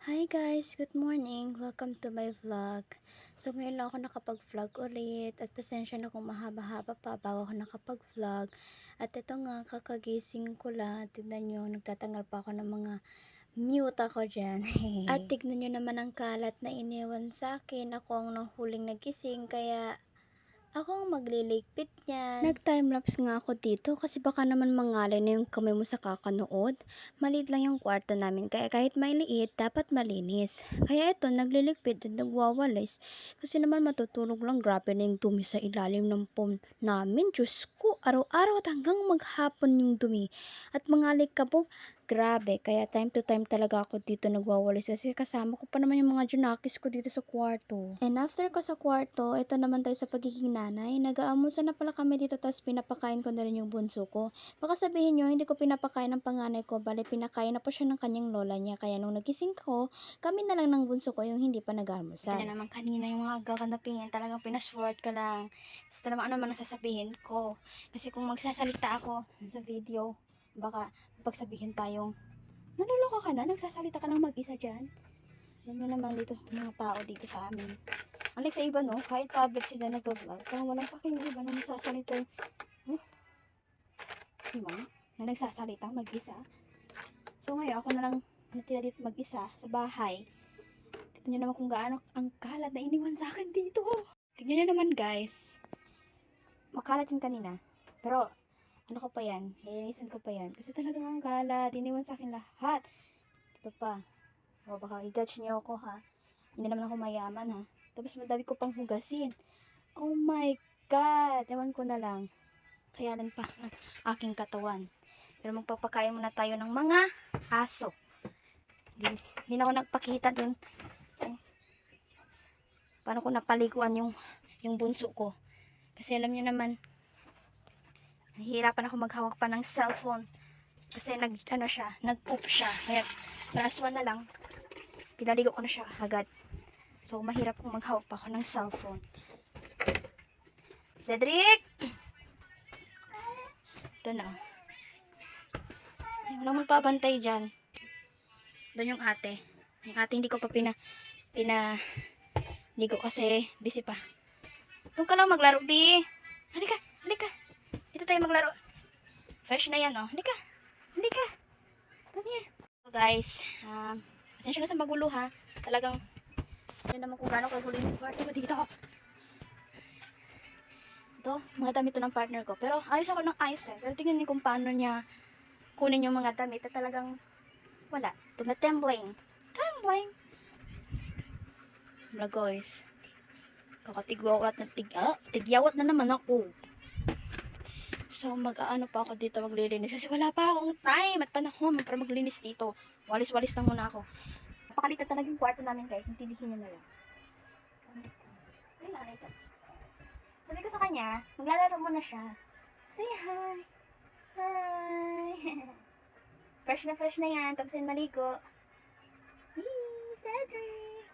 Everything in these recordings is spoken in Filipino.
Hi guys! Good morning! Welcome to my vlog. So ngayon lang ako nakapag-vlog ulit at pasensya na kung mahaba-haba pa bago ako nakapag-vlog. At ito nga, kakagising ko lang. Tignan nyo, nagtatanggal pa ako ng mga mute ako dyan. At tignan nyo naman ang kalat na iniwan sa akin. Ako ang nahuling nagising kaya ako ang magliligpit niyan. Nag-timelapse nga ako dito kasi baka naman mangalay na yung kamay mo sa kakanood. Maliit lang yung kwarto namin kaya kahit maliit, dapat malinis. Kaya ito, nagliligpit at nagwawalis. Kasi naman matutulog lang, grabe na yung dumi sa ilalim ng phone namin. Diyos ko, araw-araw at hanggang maghapon yung dumi. At mga alikabok, grabe. Kaya time to time talaga ako dito nagwawalis kasi kasama ko pa naman yung mga junakis ko dito sa kwarto. And after ko sa kwarto, ito naman tayo sa pagiging nanay. Nag-aamusa na pala kami dito tapos pinapakain ko na rin yung bunso ko. Baka sabihin nyo, hindi ko pinapakain ng panganay ko, bali pinakain na po siya ng kanyang lola niya. Kaya nung nagising ko, kami na lang ng bunso ko yung hindi pa nag-aamusal. Kaya naman kanina yung mga gaganapin, talagang pinasword ka lang. Sa naman ano man ang sasabihin ko. Kasi kung magsasalita ako sa video, baka pagsabihin tayong naluloko ka na, nagsasalita ka ng mag-isa dyan. Yan naman dito, mga tao dito sa amin. Unlike sa iba, no, kahit public sila nag-vlog, parang walang paking iba na nagsasalita. Diba? Na nagsasalita mag-isa. So ngayon, ako na lang natira dito mag-isa sa bahay. Tignan nyo naman kung gaano ang kalat na iniwan sa akin dito. Tignan nyo naman guys. Makalat yung kanina. Pero, ano ko pa yan? Lilinisan ko pa yan. Kasi talagang ang kalat. Iniwan sa akin lahat. Ito pa. O baka i-judge niyo ako ha. Hindi naman ako mayaman ha. Tapos madami ko pang hugasin. Oh my God! Ewan ko na lang. Kayanan pa ng aking katawan. Pero magpapakain muna tayo ng mga aso. Hindi na ako nagpakita dun. Paano ko napaliguan yung bunso ko. Kasi alam niyo naman, nahihirapan ako maghawak pa ng cellphone. Kasi nag-poop siya. Kaya last one na lang, pinaligo ko na siya agad. So mahirap kung maghawak pa ako ng cellphone. Cedric! Ito na. Ay, walang magpapantay dyan. Doon yung ate. Yung ate hindi ko pa ligo kasi busy pa. Doon ka lang maglaro, B. Halika, halika. Dito tayo maglaro. Fresh na yan, oh. Halika, halika. Come here. So guys, pasensya na sa magulo ha. Talagang, yun naman kung gano'n kagulo yung kwarto ko dito. Ito, mga damit to ng partner ko. Pero ayos ako ng ayos eh. Pero tingnan niyo kung paano niya kunin yung mga damit at talagang wala. Tumatembling. Tumbling. Wala guys. Tigyawat na naman ako. So mag-aano pa ako dito maglilinis kasi wala pa akong time at panahon para maglinis dito. Walis-walis lang muna ako. Napakalitan talaga yung kwarto namin guys. Intindihin nyo na lang. Sabi ko sa kanya, maglalaro muna siya. Say hi! Hi! fresh na yan. Tapos yung maligo. Hey, Cedric!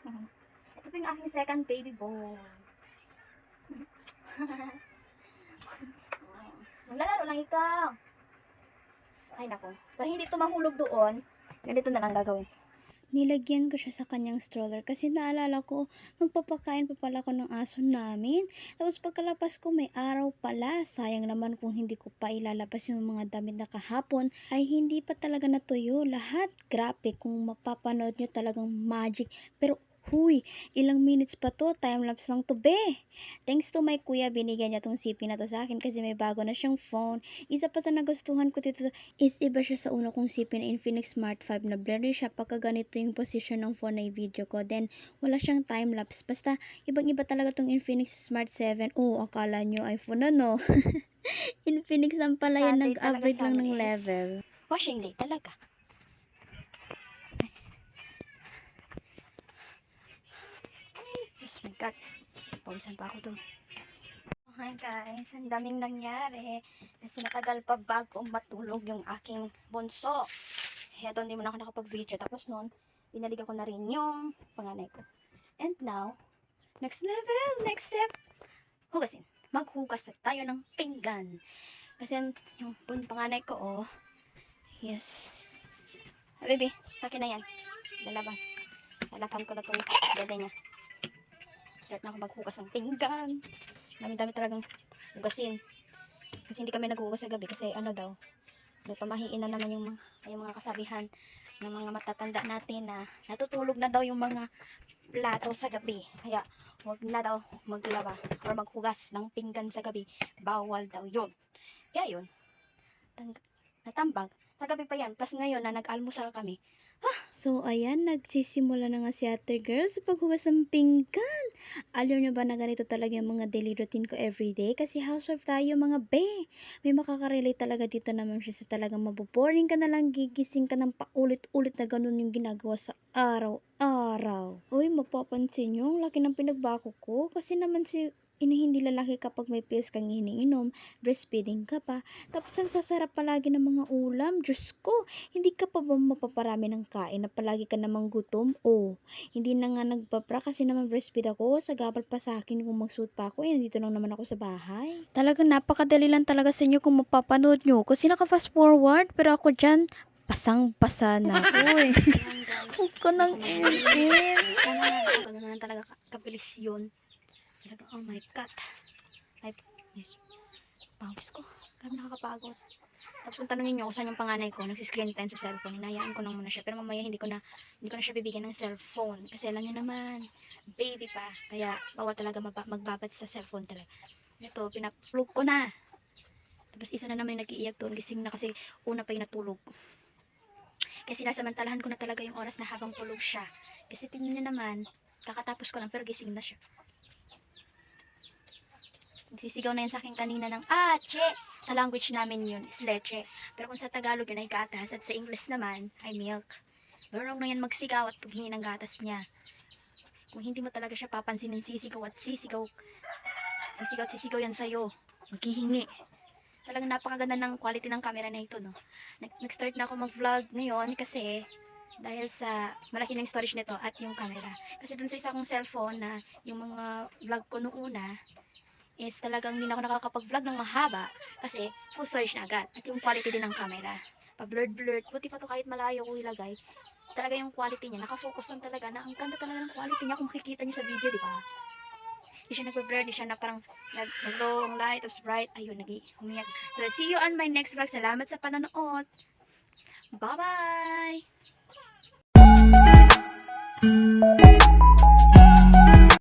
Ito po yung aking second baby boy. Maglalaro lang ikaw. Ay nako. Para hindi ito mahulog doon, ganito na lang gagawin. Nilagyan ko siya sa kanyang stroller kasi naalala ko, magpapakain pa pala ko ng aso namin. Tapos pagkalapas ko may araw pala. Sayang naman kung hindi ko pa ilalabas yung mga damit na kahapon ay hindi pa talaga natuyo lahat. Grabe kung mapapanood nyo talagang magic. Pero huy, ilang minutes pa to, timelapse lang to be. Thanks to my kuya, binigyan niya tong CP na to sa akin kasi may bago na siyang phone. Isa pa sa nagustuhan ko dito is iba siya sa una kong CP na Infinix Smart 5 na blurry siya pagka ganito yung position ng phone na video ko. Then, wala siyang time-lapse. Basta, ibang-iba talaga tong Infinix Smart 7. Oh, akala nyo iPhone na no? Infinix lang pala yun, nag-upgrade lang ng level. Washing day talaga. Diyos my God. Pawisan pa ako dun. Hi guys, ang daming nangyari. Kasi matagal pa bago matulog yung aking bunso. Kaya doon hindi mo na ako nakapag-video. Tapos noon, pinaliga ko na rin yung panganay ko. And now, next level, next step, hugasin. Maghugas na tayo ng pinggan. Kasi yung panganay ko, oh, yes. Ah, baby, sa akin na yan. Dalaban. Nalakhan ko na itong dede niya. Start na ako maghugas ng pinggan. Dami-dami talagang hugasin. Kasi hindi kami naghugas sa gabi kasi ano daw, pamahiin na naman yung mga kasabihan ng mga matatanda natin na natutulog na daw yung mga plato sa gabi. Kaya huwag na daw maglaba or maghugas ng pinggan sa gabi. Bawal daw yun. Kaya yun, natambag. Sa gabi pa yan. Plus ngayon na nag-almusal kami. So, ayan, nagsisimula na nga si Ate Girl sa paghugas ng pinggan. Alam nyo ba na ganito talaga yung mga daily routine ko everyday? Kasi housewife tayo mga be. May makakarelate talaga dito naman siya sa talagang maboboring ka na lang, gigising ka ng paulit-ulit na ganun yung ginagawa sa araw-araw. Uy, mapapansin nyo, ang laki ng pinagbago ko. Kasi naman si hindi lalaki kapag may pills kang hiniinom, breastfeeding ka pa, tapos ang sasarap palagi ng mga ulam. Diyos ko, hindi ka pa ba mapaparami ng kain na palagi ka namang gutom? O, hindi na nga nagbabra kasi naman breastfeed ako. Sagabal pa sa akin kung magsuot pa ako. Nandito lang naman ako sa bahay. Talagang napakadali lang talaga sa inyo kung mapapanood nyo. Kasi naka-fast forward, pero ako dyan, pasang-pasa na ako eh. Huwag ko nang isin. Ano na talaga kabilis yun. Talaga, oh my God. Like, yes. Pawis ko. Grabe nakakapagod. Tapos kung tanongin nyo kung saan yung panganay ko, nagsi-screen time sa cellphone, hinayaan ko lang muna siya. Pero mamaya hindi ko na siya bibigyan ng cellphone. Kasi alam nyo naman, baby pa. Kaya bawal talaga magbabat sa cellphone talaga. Ito, pinaplug ko na. Tapos isa na naman yung nag-iiyak doon. Gising na kasi una pa yung natulog. Kasi sinasamantalahan ko na talaga yung oras na habang tulog siya. Kasi tingnan nyo naman, kakatapos ko lang pero gising na siya. Sisigaw na yun sa akin kanina ng ache. Sa language namin yun is leche. Pero kung sa Tagalog yun ay gatas at sa English naman ay milk. Marunong na yan magsigaw at paghingi ng gatas niya. Kung hindi mo talaga siya papansinin, sisigaw at sisigaw yan sa'yo. Maghihingi. Talagang napakaganda ng quality ng camera na ito, no? Nag-start na ako mag-vlog ngayon kasi dahil sa malaki na yung storage nito at yung camera. Kasi dun sa isa kong cellphone na yung mga vlog ko noong una is talagang hindi na ako nakakapag-vlog ng mahaba kasi full storage na agad. At yung quality din ng camera. Pa-blurred. Buti pa to kahit malayo ko ilagay. Talaga yung quality niya. Nakafocus lang talaga na ang ganda talaga ng quality niya kung makikita niyo sa video, di ba? Hindi siya nagbe-blur, hindi siya na parang nag-low, light, tapos bright. Ayun, umiyak. So, see you on my next vlog. Salamat sa panonood. Bye-bye!